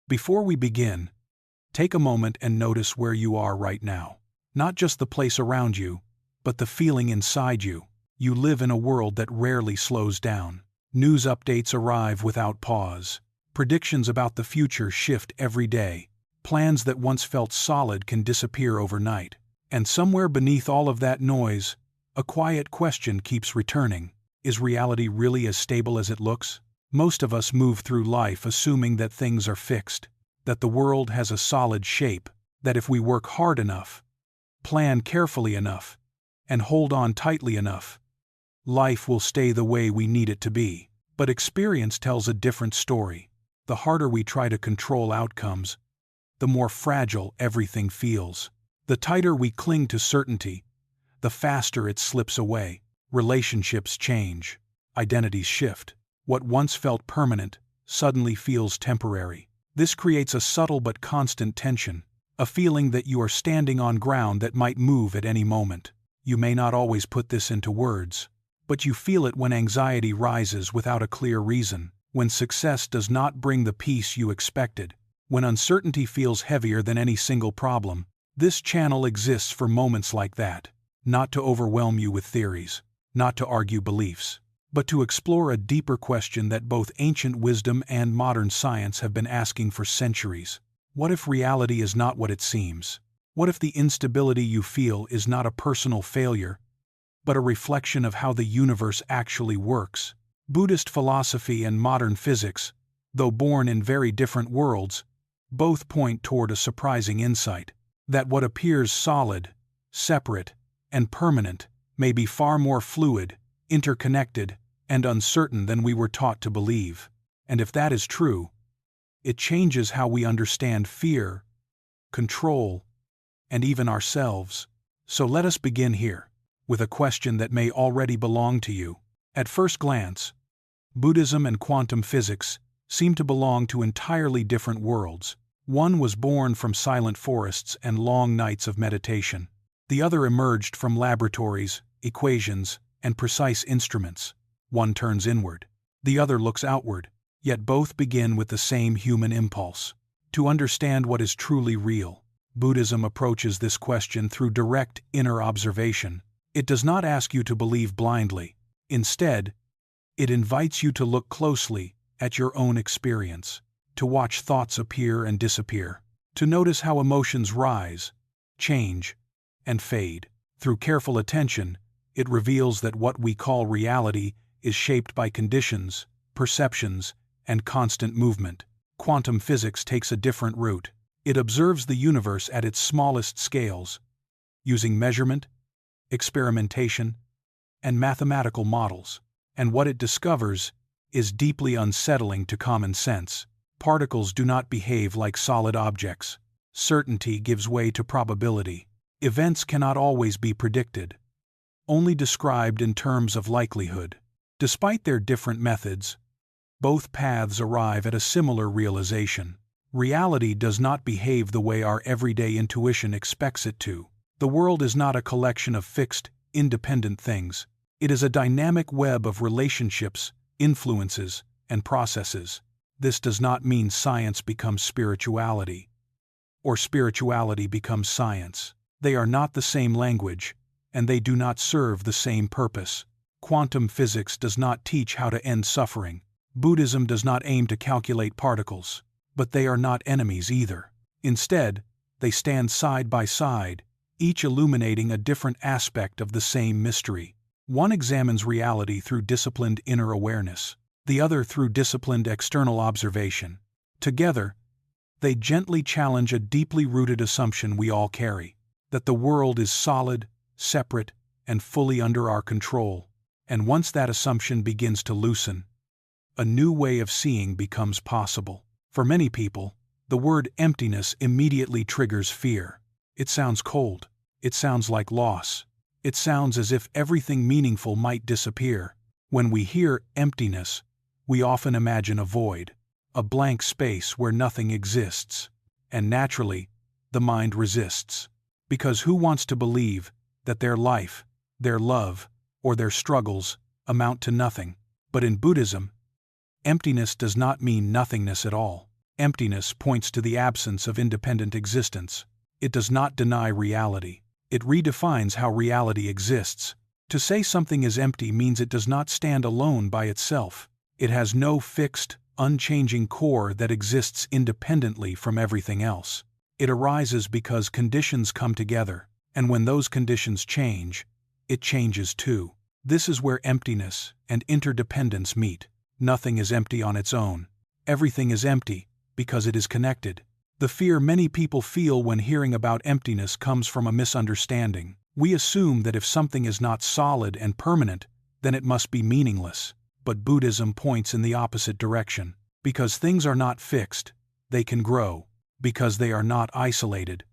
Before we begin, take a moment and notice where you are right now. Not just the place around you, but the feeling inside you. You live in a world that rarely slows down. News updates arrive without pause. Predictions about the future shift every day. Plans that once felt solid can disappear overnight. And somewhere beneath all of that noise, a quiet question keeps returning. Is reality really as stable as it looks? Most of us move through life assuming that things are fixed, that the world has a solid shape, that if we work hard enough, plan carefully enough, and hold on tightly enough, life will stay the way we need it to be. But experience tells a different story. The harder we try to control outcomes, the more fragile everything feels. The tighter we cling to certainty, the faster it slips away. Relationships change. Identities shift. What once felt permanent suddenly feels temporary. This creates a subtle but constant tension, a feeling that you are standing on ground that might move at any moment. You may not always put this into words, but you feel it when anxiety rises without a clear reason, when success does not bring the peace you expected, when uncertainty feels heavier than any single problem. This channel exists for moments like that, not to overwhelm you with theories, not to argue beliefs, but to explore a deeper question that both ancient wisdom and modern science have been asking for centuries. What if reality is not what it seems? What if the instability you feel is not a personal failure, but a reflection of how the universe actually works? Buddhist philosophy and modern physics, though born in very different worlds, both point toward a surprising insight, that what appears solid, separate, and permanent may be far more fluid, interconnected, and uncertain than we were taught to believe. And if that is true, it changes how we understand fear, control, and even ourselves. So let us begin here, with a question that may already belong to you. At first glance, Buddhism and quantum physics seem to belong to entirely different worlds. One was born from silent forests and long nights of meditation. The other emerged from laboratories, equations, and precise instruments. One turns inward, the other looks outward, yet both begin with the same human impulse: to understand what is truly real. Buddhism approaches this question through direct inner observation. It does not ask you to believe blindly. Instead, it invites you to look closely at your own experience, to watch thoughts appear and disappear, to notice how emotions rise, change, and fade. Through careful attention, it reveals that what we call reality is shaped by conditions, perceptions, and constant movement. Quantum physics takes a different route. It observes the universe at its smallest scales, using measurement, experimentation, and mathematical models. And what it discovers is deeply unsettling to common sense. Particles do not behave like solid objects. Certainty gives way to probability. Events cannot always be predicted, only described in terms of likelihood. Despite their different methods, both paths arrive at a similar realization. Reality does not behave the way our everyday intuition expects it to. The world is not a collection of fixed, independent things. It is a dynamic web of relationships, influences, and processes. This does not mean science becomes spirituality, or spirituality becomes science. They are not the same language, and they do not serve the same purpose. Quantum physics does not teach how to end suffering. Buddhism does not aim to calculate particles, but they are not enemies either. Instead, they stand side by side, each illuminating a different aspect of the same mystery. One examines reality through disciplined inner awareness, the other through disciplined external observation. Together, they gently challenge a deeply rooted assumption we all carry, that the world is solid, separate, and fully under our control. And once that assumption begins to loosen, a new way of seeing becomes possible. For many people, the word emptiness immediately triggers fear. It sounds cold. It sounds like loss. It sounds as if everything meaningful might disappear. When we hear emptiness, we often imagine a void, a blank space where nothing exists. And naturally, the mind resists. Because who wants to believe that their life, their love, or their struggles amount to nothing? But in Buddhism, emptiness does not mean nothingness at all. Emptiness points to the absence of independent existence. It does not deny reality. It redefines how reality exists. To say something is empty means it does not stand alone by itself. It has no fixed, unchanging core that exists independently from everything else. It arises because conditions come together, and when those conditions change, it changes too. This is where emptiness and interdependence meet. Nothing is empty on its own. Everything is empty because it is connected. The fear many people feel when hearing about emptiness comes from a misunderstanding. We assume that if something is not solid and permanent, then it must be meaningless. But Buddhism points in the opposite direction. Because things are not fixed, they can grow. Because they are not isolated,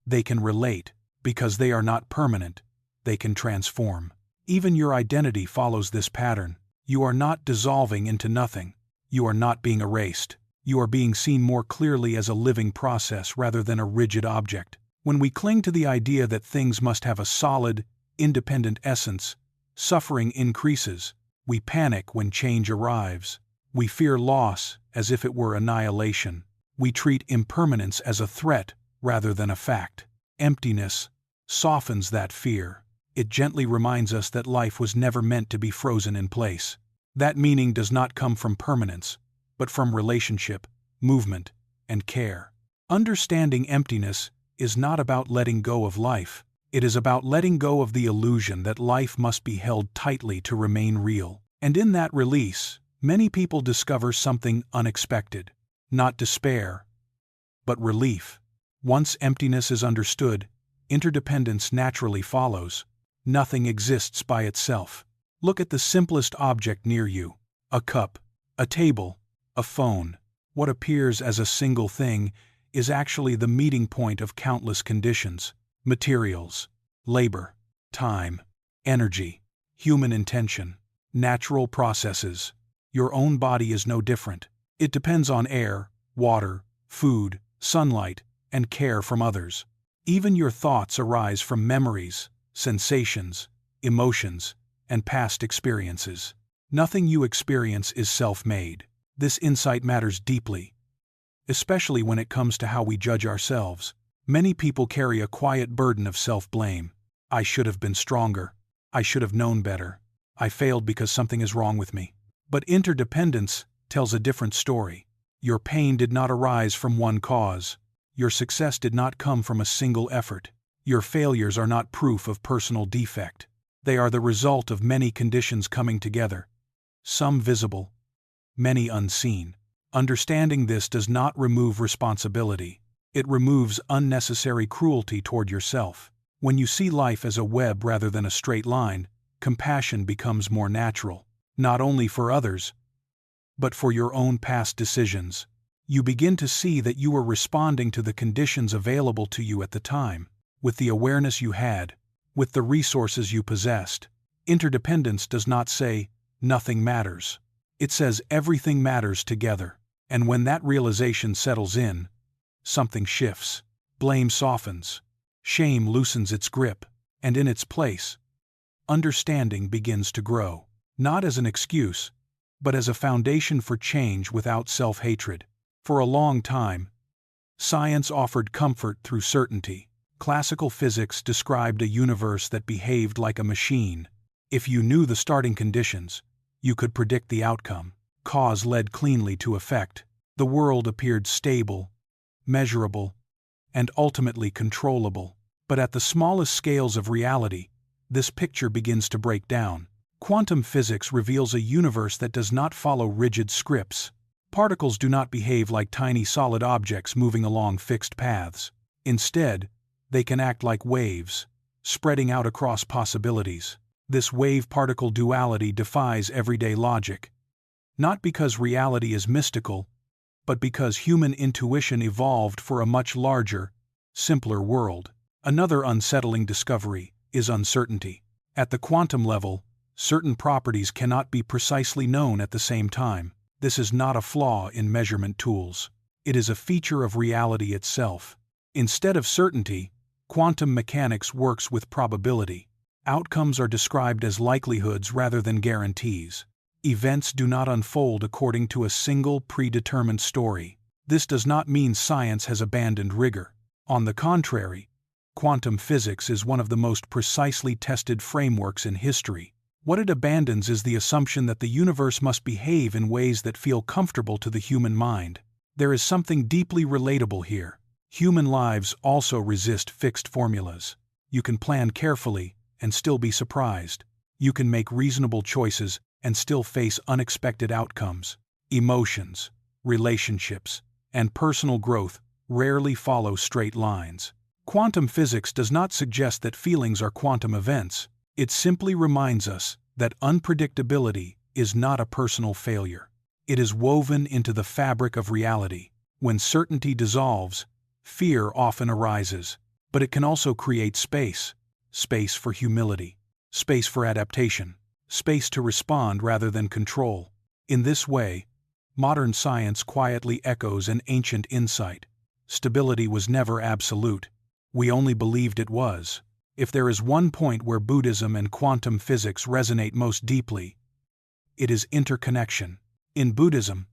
they can relate. Because they are not permanent, they can transform. Even your identity follows this pattern. You are not dissolving into nothing. You are not being erased. You are being seen more clearly as a living process rather than a rigid object. When we cling to the idea that things must have a solid, independent essence, suffering increases. We panic when change arrives. We fear loss as if it were annihilation. We treat impermanence as a threat rather than a fact. Emptiness softens that fear. It gently reminds us that life was never meant to be frozen in place. That meaning does not come from permanence, but from relationship, movement, and care. Understanding emptiness is not about letting go of life. It is about letting go of the illusion that life must be held tightly to remain real. And in that release, many people discover something unexpected. Not despair, but relief. Once emptiness is understood, interdependence naturally follows. Nothing exists by itself. Look at the simplest object near you: a cup, a table, a phone. What appears as a single thing is actually the meeting point of countless conditions: materials, labor, time, energy, human intention, natural processes. Your own body is no different. It depends on air, water, food, sunlight, and care from others. Even your thoughts arise from memories, sensations, emotions, and past experiences. Nothing you experience is self-made. This insight matters deeply, especially when it comes to how we judge ourselves. Many people carry a quiet burden of self-blame. I should have been stronger. I should have known better. I failed because something is wrong with me. But interdependence tells a different story. Your pain did not arise from one cause. Your success did not come from a single effort. Your failures are not proof of personal defect. They are the result of many conditions coming together. Some visible, many unseen. Understanding this does not remove responsibility. It removes unnecessary cruelty toward yourself. When you see life as a web rather than a straight line, compassion becomes more natural, not only for others, but for your own past decisions. You begin to see that you were responding to the conditions available to you at the time, with the awareness you had, with the resources you possessed. Interdependence does not say, nothing matters. It says everything matters together. And when that realization settles in, something shifts. Blame softens. Shame loosens its grip. And in its place, understanding begins to grow. Not as an excuse, but as a foundation for change without self-hatred. For a long time, science offered comfort through certainty. Classical physics described a universe that behaved like a machine. If you knew the starting conditions, you could predict the outcome. Cause led cleanly to effect. The world appeared stable, measurable, and ultimately controllable. But at the smallest scales of reality, this picture begins to break down. Quantum physics reveals a universe that does not follow rigid scripts. Particles do not behave like tiny solid objects moving along fixed paths. Instead, they can act like waves, spreading out across possibilities. This wave-particle duality defies everyday logic. Not because reality is mystical, but because human intuition evolved for a much larger, simpler world. Another unsettling discovery is uncertainty. At the quantum level, certain properties cannot be precisely known at the same time. This is not a flaw in measurement tools. It is a feature of reality itself. Instead of certainty, quantum mechanics works with probability. Outcomes are described as likelihoods rather than guarantees. Events do not unfold according to a single predetermined story. This does not mean science has abandoned rigor. On the contrary, quantum physics is one of the most precisely tested frameworks in history. What it abandons is the assumption that the universe must behave in ways that feel comfortable to the human mind. There is something deeply relatable here. Human lives also resist fixed formulas. You can plan carefully and still be surprised. You can make reasonable choices and still face unexpected outcomes. Emotions, relationships, and personal growth rarely follow straight lines. Quantum physics does not suggest that feelings are quantum events. It simply reminds us that unpredictability is not a personal failure. It is woven into the fabric of reality. When certainty dissolves, fear often arises, but it can also create space for humility, space for adaptation, space to respond rather than control. In this way, modern science quietly echoes an ancient insight. Stability was never absolute. We only believed it was. If there is one point where Buddhism and quantum physics resonate most deeply, it is interconnection. In Buddhism,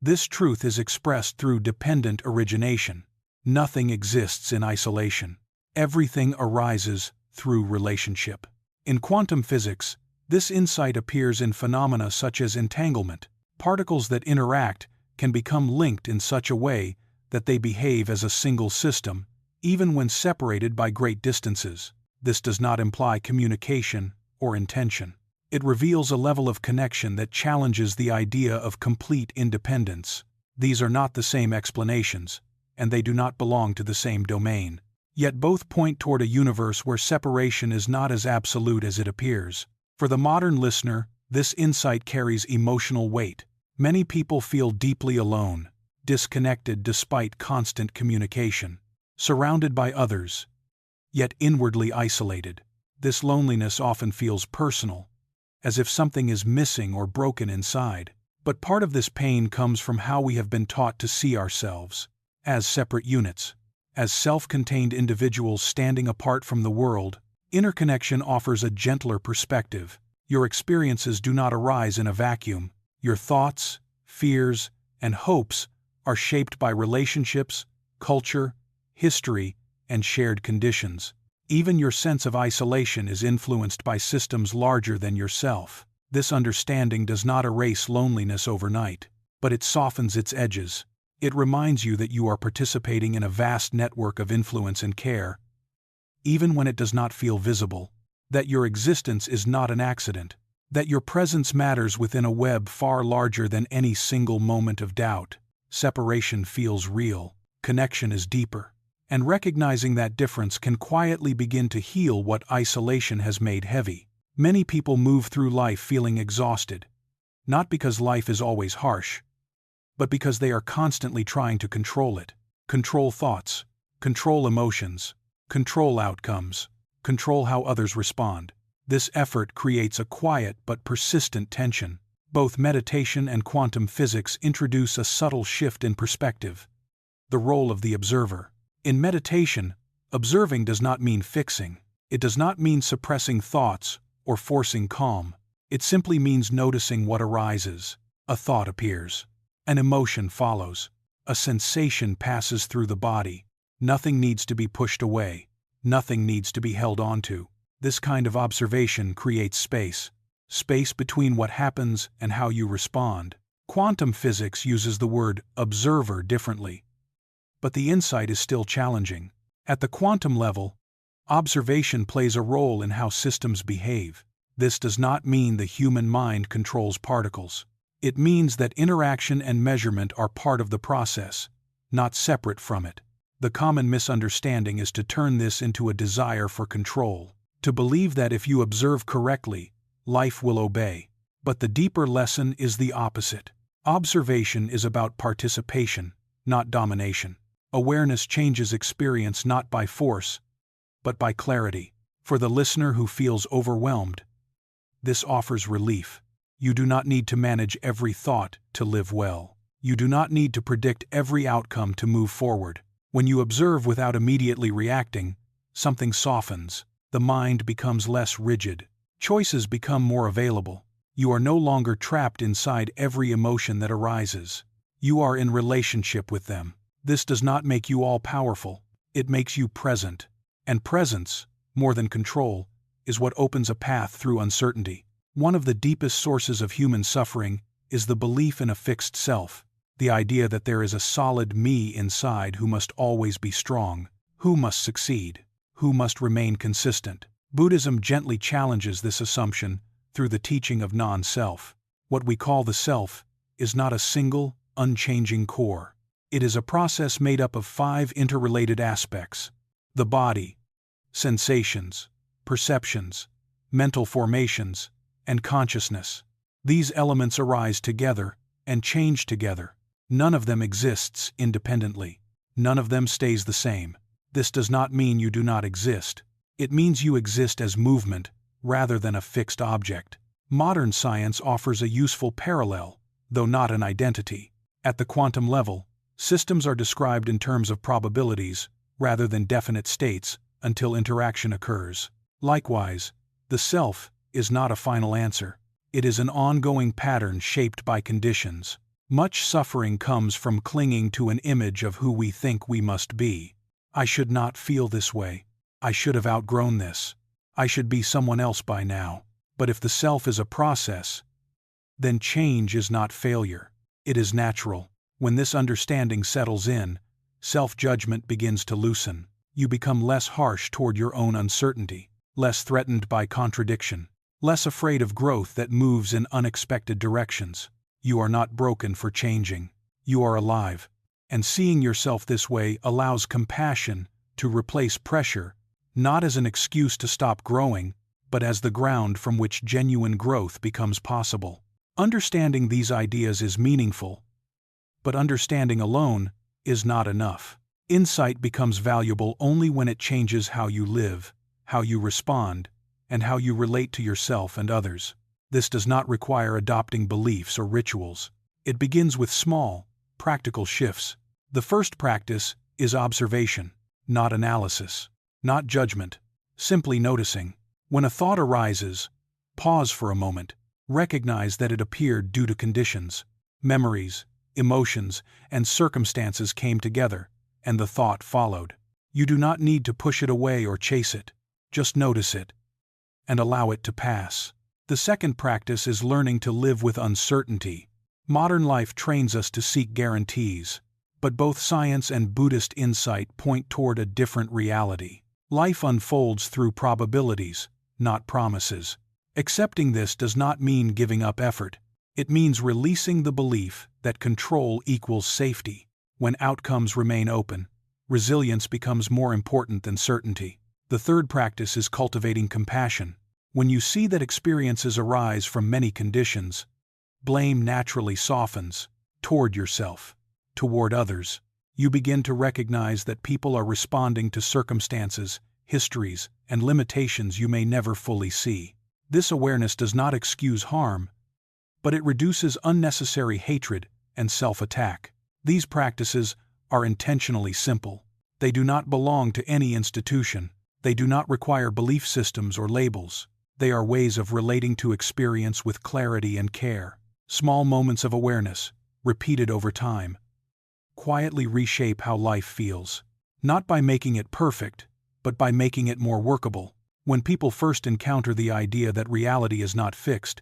this truth is expressed through dependent origination. Nothing exists in isolation. Everything arises through relationship. In quantum physics, this insight appears in phenomena such as entanglement. Particles that interact can become linked in such a way that they behave as a single system, even when separated by great distances. This does not imply communication or intention. It reveals a level of connection that challenges the idea of complete independence. These are not the same explanations, and they do not belong to the same domain. Yet both point toward a universe where separation is not as absolute as it appears. For the modern listener, this insight carries emotional weight. Many people feel deeply alone, disconnected despite constant communication, surrounded by others, yet inwardly isolated. This loneliness often feels personal, as if something is missing or broken inside. But part of this pain comes from how we have been taught to see ourselves, as separate units, as self-contained individuals standing apart from the world. Interconnection offers a gentler perspective. Your experiences do not arise in a vacuum. Your thoughts, fears, and hopes are shaped by relationships, culture, history, and shared conditions. Even your sense of isolation is influenced by systems larger than yourself. This understanding does not erase loneliness overnight, but it softens its edges. It reminds you that you are participating in a vast network of influence and care, even when it does not feel visible, that your existence is not an accident, that your presence matters within a web far larger than any single moment of doubt. Separation feels real, connection is deeper, and recognizing that difference can quietly begin to heal what isolation has made heavy. Many people move through life feeling exhausted, not because life is always harsh, but because they are constantly trying to control it. Control thoughts, control emotions, control outcomes, control how others respond. This effort creates a quiet but persistent tension. Both meditation and quantum physics introduce a subtle shift in perspective. The role of the observer. In meditation, observing does not mean fixing. It does not mean suppressing thoughts or forcing calm. It simply means noticing what arises. A thought appears. An emotion follows. A sensation passes through the body. Nothing needs to be pushed away. Nothing needs to be held onto. This kind of observation creates space between what happens and how you respond. Quantum physics uses the word observer differently, but the insight is still challenging. At the quantum level, observation plays a role in how systems behave. This does not mean the human mind controls particles. It means that interaction and measurement are part of the process, not separate from it. The common misunderstanding is to turn this into a desire for control, to believe that if you observe correctly, life will obey. But the deeper lesson is the opposite. Observation is about participation, not domination. Awareness changes experience not by force, but by clarity. For the listener who feels overwhelmed, this offers relief. You do not need to manage every thought to live well. You do not need to predict every outcome to move forward. When you observe without immediately reacting, something softens. The mind becomes less rigid. Choices become more available. You are no longer trapped inside every emotion that arises. You are in relationship with them. This does not make you all-powerful. It makes you present. And presence, more than control, is what opens a path through uncertainty. One of the deepest sources of human suffering is the belief in a fixed self, the idea that there is a solid me inside who must always be strong, who must succeed, who must remain consistent. Buddhism gently challenges this assumption through the teaching of non-self. What we call the self is not a single, unchanging core. It is a process made up of 5 interrelated aspects: the body, sensations, perceptions, mental formations, and consciousness. These elements arise together and change together. None of them exists independently. None of them stays the same. This does not mean you do not exist. It means you exist as movement rather than a fixed object. Modern science offers a useful parallel, though not an identity. At the quantum level, systems are described in terms of probabilities rather than definite states until interaction occurs. Likewise, the self is not a final answer. It is an ongoing pattern shaped by conditions. Much suffering comes from clinging to an image of who we think we must be. I should not feel this way. I should have outgrown this. I should be someone else by now. But if the self is a process, then change is not failure. It is natural. When this understanding settles in, self-judgment begins to loosen. You become less harsh toward your own uncertainty, less threatened by contradiction, less afraid of growth that moves in unexpected directions. You are not broken for changing. You are alive. And seeing yourself this way allows compassion to replace pressure, not as an excuse to stop growing, but as the ground from which genuine growth becomes possible. Understanding these ideas is meaningful, but understanding alone is not enough. Insight becomes valuable only when it changes how you live, how you respond, and how you relate to yourself and others. This does not require adopting beliefs or rituals. It begins with small, practical shifts. The first practice is observation, not analysis, not judgment, simply noticing. When a thought arises, pause for a moment. Recognize that it appeared due to conditions. Memories, emotions, and circumstances came together, and the thought followed. You do not need to push it away or chase it. Just notice it, and allow it to pass. The second practice is learning to live with uncertainty. Modern life trains us to seek guarantees, but both science and Buddhist insight point toward a different reality. Life unfolds through probabilities, not promises. Accepting this does not mean giving up effort. It means releasing the belief that control equals safety. When outcomes remain open, resilience becomes more important than certainty. The third practice is cultivating compassion. When you see that experiences arise from many conditions, blame naturally softens toward yourself, toward others. You begin to recognize that people are responding to circumstances, histories, and limitations you may never fully see. This awareness does not excuse harm, but it reduces unnecessary hatred and self-attack. These practices are intentionally simple. They do not belong to any institution. They do not require belief systems or labels. They are ways of relating to experience with clarity and care. Small moments of awareness, repeated over time, quietly reshape how life feels. Not by making it perfect, but by making it more workable. When people first encounter the idea that reality is not fixed,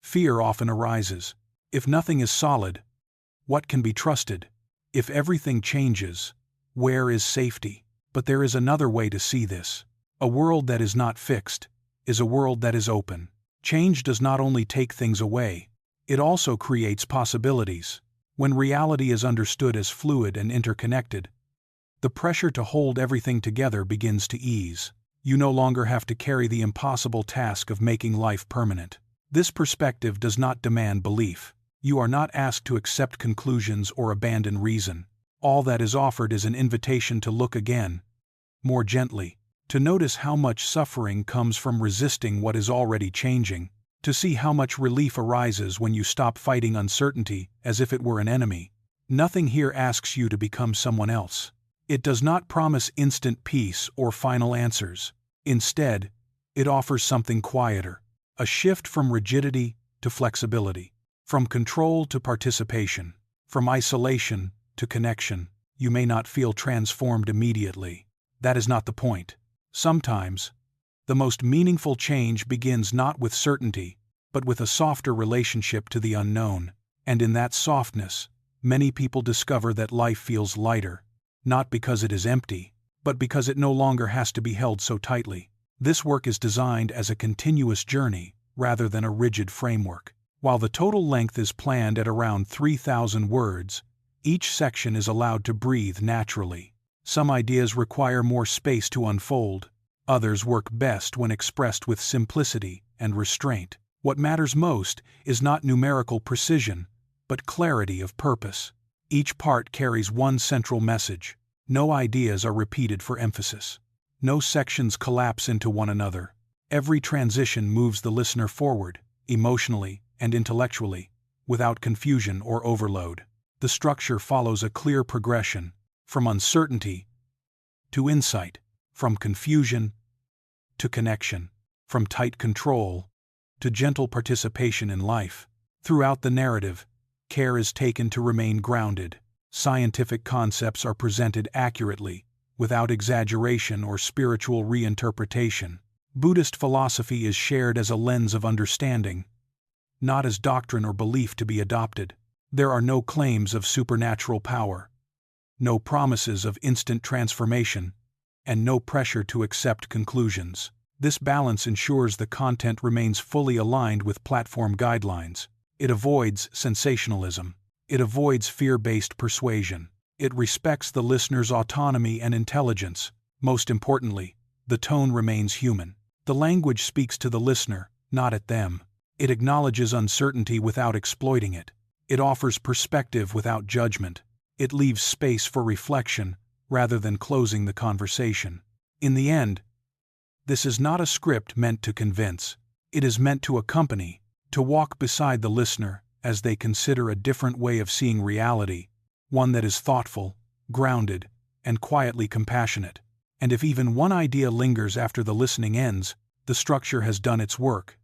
fear often arises. If nothing is solid, what can be trusted? If everything changes, where is safety? But there is another way to see this. A world that is not fixed is a world that is open. Change does not only take things away, it also creates possibilities. When reality is understood as fluid and interconnected, the pressure to hold everything together begins to ease. You no longer have to carry the impossible task of making life permanent. This perspective does not demand belief. You are not asked to accept conclusions or abandon reason. All that is offered is an invitation to look again, more gently, to notice how much suffering comes from resisting what is already changing, to see how much relief arises when you stop fighting uncertainty as if it were an enemy. Nothing here asks you to become someone else. It does not promise instant peace or final answers. Instead, it offers something quieter, a shift from rigidity to flexibility, from control to participation, From isolation to connection, you may not feel transformed immediately. That is not the point. Sometimes, the most meaningful change begins not with certainty, but with a softer relationship to the unknown, and in that softness, many people discover that life feels lighter, not because it is empty, but because it no longer has to be held so tightly. This work is designed as a continuous journey, rather than a rigid framework. While the total length is planned at around 3,000 words, each section is allowed to breathe naturally. Some ideas require more space to unfold, others work best when expressed with simplicity and restraint. What matters most is not numerical precision, but clarity of purpose. Each part carries one central message. No ideas are repeated for emphasis. No sections collapse into one another. Every transition moves the listener forward, emotionally and intellectually, without confusion or overload. The structure follows a clear progression, from uncertainty to insight, from confusion to connection, from tight control to gentle participation in life. Throughout the narrative, care is taken to remain grounded. Scientific concepts are presented accurately, without exaggeration or spiritual reinterpretation. Buddhist philosophy is shared as a lens of understanding, not as doctrine or belief to be adopted. There are no claims of supernatural power, no promises of instant transformation, and no pressure to accept conclusions. This balance ensures the content remains fully aligned with platform guidelines. It avoids sensationalism. It avoids fear-based persuasion. It respects the listener's autonomy and intelligence. Most importantly, the tone remains human. The language speaks to the listener, not at them. It acknowledges uncertainty without exploiting it. It offers perspective without judgment. It leaves space for reflection, rather than closing the conversation. In the end, this is not a script meant to convince. It is meant to accompany, to walk beside the listener as they consider a different way of seeing reality, one that is thoughtful, grounded, and quietly compassionate. And if even one idea lingers after the listening ends, the structure has done its work.